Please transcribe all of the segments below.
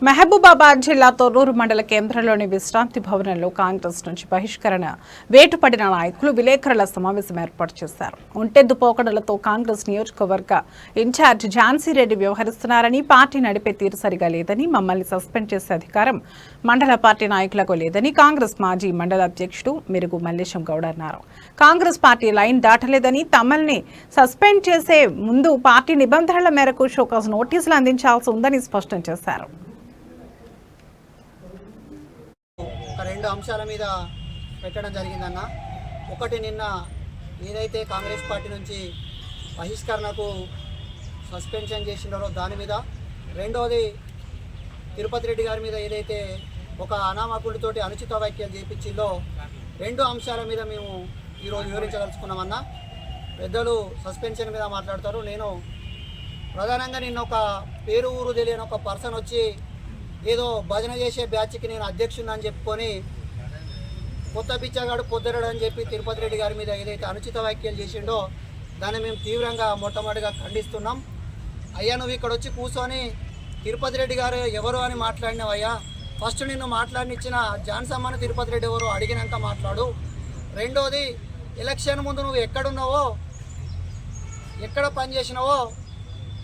మహబూబాబాద్ జిల్లా తొర్రూరు మండల కేంద్రంలోని విశ్రాంతి భవనంలో కాంగ్రెస్ నుంచి బహిష్కరణ వేటుపడిన నాయకులు విలేకరుల సమావేశం ఏర్పాటు చేశారు. ఒంటెద్దు పోకడలతో కాంగ్రెస్ నియోజకవర్గ ఇన్ఛార్జ్ ఝాన్సీ రెడ్డి వ్యవహరిస్తున్నారని, పార్టీ నడిపే తీరు సరిగా లేదని, మమ్మల్ని సస్పెండ్ చేసే అధికారం మండల పార్టీ నాయకులకు లేదని కాంగ్రెస్ మాజీ మండల అధ్యక్షుడు మెరుగు మల్లేశం గౌడ్ అన్నారు. కాంగ్రెస్ పార్టీ లైన్ దాటలేదని, తమల్ని సస్పెండ్ చేసే ముందు పార్టీ నిబంధనల మేరకు షోకాజ్ నోటీసులు అందించాల్సి ఉందని స్పష్టం చేశారు. రెండు అంశాల మీద పెట్టడం జరిగిందన్న. ఒకటి, నిన్న ఏదైతే కాంగ్రెస్ పార్టీ నుంచి బహిష్కరణకు సస్పెన్షన్ చేసినారో దాని మీద. రెండోది, తిరుపతి రెడ్డి గారి మీద ఏదైతే ఒక అనామకుడితోటి అనుచిత వ్యాఖ్యలు చేయించిందో, రెండు అంశాల మీద మేము ఈరోజు వివరించదలుచుకున్నామన్నా. పెద్దలు సస్పెన్షన్ మీద మాట్లాడతారు. నేను ప్రధానంగా నిన్న ఒక పేరు ఊరు తెలియని ఒక పర్సన్ వచ్చి ఏదో భజన చేసే బ్యాచ్కి నేను అధ్యక్షుడు అని చెప్పుకొని కొత్త పిచ్చగాడు పొద్దురడు అని చెప్పి తిరుపతి రెడ్డి గారి మీద ఏదైతే అనుచిత వ్యాఖ్యలు చేసిండో దాన్ని మేము తీవ్రంగా మొట్టమొదటిగా ఖండిస్తున్నాం. అయ్యా, నువ్వు ఇక్కడ వచ్చి కూర్చొని తిరుపతి రెడ్డి గారు ఎవరు అని మాట్లాడినవయ్యా. ఫస్ట్ నిన్ను మాట్లాడినిచ్చిన జాన్సమ్మను తిరుపతి రెడ్డి ఎవరు అడిగినాక మాట్లాడు. రెండోది, ఎలక్షన్ ముందు నువ్వు ఎక్కడున్నావో, ఎక్కడ పనిచేసినావో,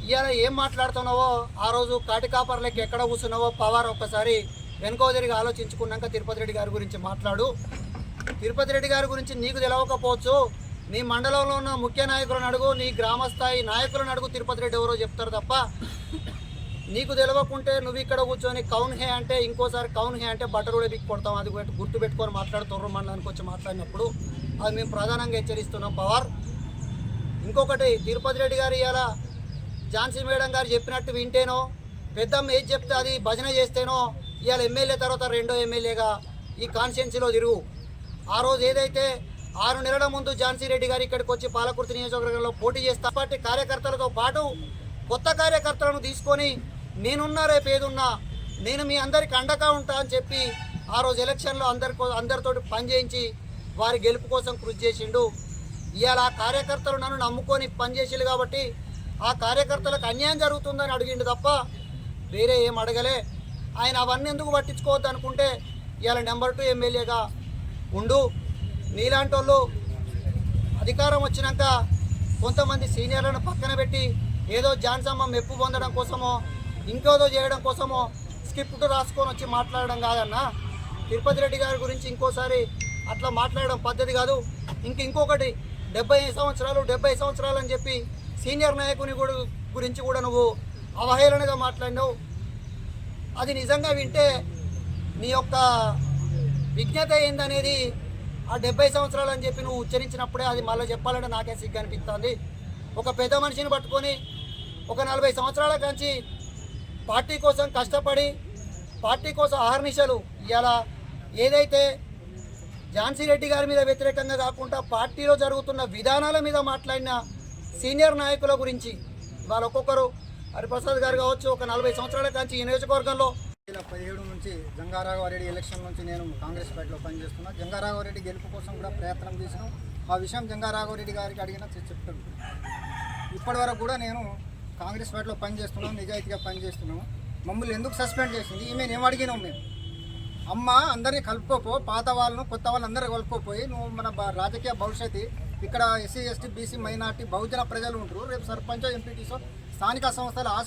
ఇవాళ ఏం మాట్లాడుతున్నావో, ఆ రోజు కాటికాపర్లకి ఎక్కడ కూర్చున్నావో పవార్ ఒక్కసారి వెనుకో తిరిగి ఆలోచించుకున్నాక తిరుపతి రెడ్డి గారి గురించి మాట్లాడు. తిరుపతి రెడ్డి గారి గురించి నీకు తెలవకపోవచ్చు, నీ మండలంలో ఉన్న ముఖ్య నాయకులను అడుగు, నీ గ్రామస్థాయి నాయకులను అడుగు, తిరుపతి రెడ్డి ఎవరో చెప్తారు తప్ప నీకు తెలవకుంటే నువ్వు ఇక్కడ కూర్చొని కౌన్ హే అంటే ఇంకోసారి కౌన్ హే అంటే బట్టలు కూడా బిక్కి కొడతాం. అది గుర్తు పెట్టుకొని మాట్లాడుతుర్రు మండలానికి వచ్చి మాట్లాడినప్పుడు అది మేము ప్రధానంగా హెచ్చరిస్తున్నాం పవార్. ఇంకొకటి, తిరుపతి రెడ్డి గారు ఇలా ఝాన్సీ మేడం గారు చెప్పినట్టు వింటేనో, పెద్దమ్మ ఏది చెప్తే అది భజన చేస్తేనో ఇవాళ ఎమ్మెల్యే తర్వాత రెండో ఎమ్మెల్యేగా ఈ కాన్స్టిట్యున్సీలో తిరుగు. ఆ రోజు ఏదైతే 6 నెలల ముందు ఝాన్సీ రెడ్డి గారు ఇక్కడికి వచ్చి పాలకుర్తి నియోజకవర్గంలో పోటీ చేస్తా పార్టీ కార్యకర్తలతో పాటు కొత్త కార్యకర్తలను తీసుకొని నేనున్నా రేపు ఏదున్నా నేను మీ అందరికి అండగా ఉంటా అని చెప్పి ఆ రోజు ఎలక్షన్లో అందరితోటి పనిచేయించి వారి గెలుపు కోసం కృషి చేసిండు. ఇవాళ ఆ కార్యకర్తలు నన్ను నమ్ముకొని పనిచేసిండు కాబట్టి ఆ కార్యకర్తలకు అన్యాయం జరుగుతుందని అడిగిండు తప్ప వేరే ఏం అడగలే. ఆయన అవన్నీ ఎందుకు పట్టించుకోవద్దు అనుకుంటే ఇవాళ నెంబర్ 2 ఎమ్మెల్యేగా ఉండు. నీలాంటి వాళ్ళు అధికారం వచ్చినాక కొంతమంది సీనియర్లను పక్కన పెట్టి ఏదో ఝాన్సమ్మ మెప్పు పొందడం కోసమో ఇంకోదో చేయడం కోసమో స్క్రిప్ట్ రాసుకొని వచ్చి మాట్లాడడం కాదన్నా. తిరుపతి రెడ్డి గారి గురించి ఇంకోసారి అట్లా మాట్లాడడం పద్ధతి కాదు. ఇంకొకటి, 70 సంవత్సరాలు అని చెప్పి సీనియర్ నాయకుని గురించి కూడా నువ్వు అవహేళనగా మాట్లాడినావు. అది నిజంగా వింటే నీ యొక్క విజ్ఞత ఏందనేది ఆ 70 సంవత్సరాలు అని చెప్పి నువ్వు ఉచ్చరించినప్పుడే అది మళ్ళీ చెప్పాలంటే నాకే సిగ్గు అనిపిస్తుంది. ఒక పెద్ద మనిషిని పట్టుకొని ఒక 40 సంవత్సరాల కంచి పార్టీ కోసం కష్టపడి పార్టీ కోసం ఆహర్నిశలు ఇలా ఏదైతే ఝాన్సీ రెడ్డి గారి మీద వ్యతిరేకంగా కాకుండా పార్టీలో జరుగుతున్న విధానాల మీద మాట్లాడిన సీనియర్ నాయకుల గురించి ఇవాళ ఒక్కొక్కరు హరిప్రసాద్ గారు కావచ్చు, ఒక 40 సంవత్సరాల కాంచి ఈ నియోజకవర్గంలో 2017 నుంచి జంగారాఘవరెడ్డి ఎలక్షన్ నుంచి నేను కాంగ్రెస్ పార్టీలో పనిచేస్తున్నా. జంగారాఘవరెడ్డి గెలుపు కోసం కూడా ప్రయత్నం చేసినాం. ఆ విషయం జంగారాఘవరెడ్డి గారికి అడిగినా చెప్తాను. ఇప్పటి వరకు కూడా నేను కాంగ్రెస్ పార్టీలో పనిచేస్తున్నాం, నిజాయితీగా పనిచేస్తున్నాము. మమ్మల్ని ఎందుకు సస్పెండ్ చేసింది ఈమెను ఏం అడిగినాం మేము? అమ్మ, అందరినీ కలుపుకోపో, పాత వాళ్ళను కొత్త వాళ్ళు అందరూ కలుపుకోపోయి నువ్వు మన రాజకీయ భవిష్యత్తు ఇక్కడ ఎస్సీ ఎస్టీ బీసీ మైనార్టీ బహుజన ప్రజలు ఉంటారు. రేపు సర్పంచ్ ఎంపీటీసో స్థానిక సంస్థల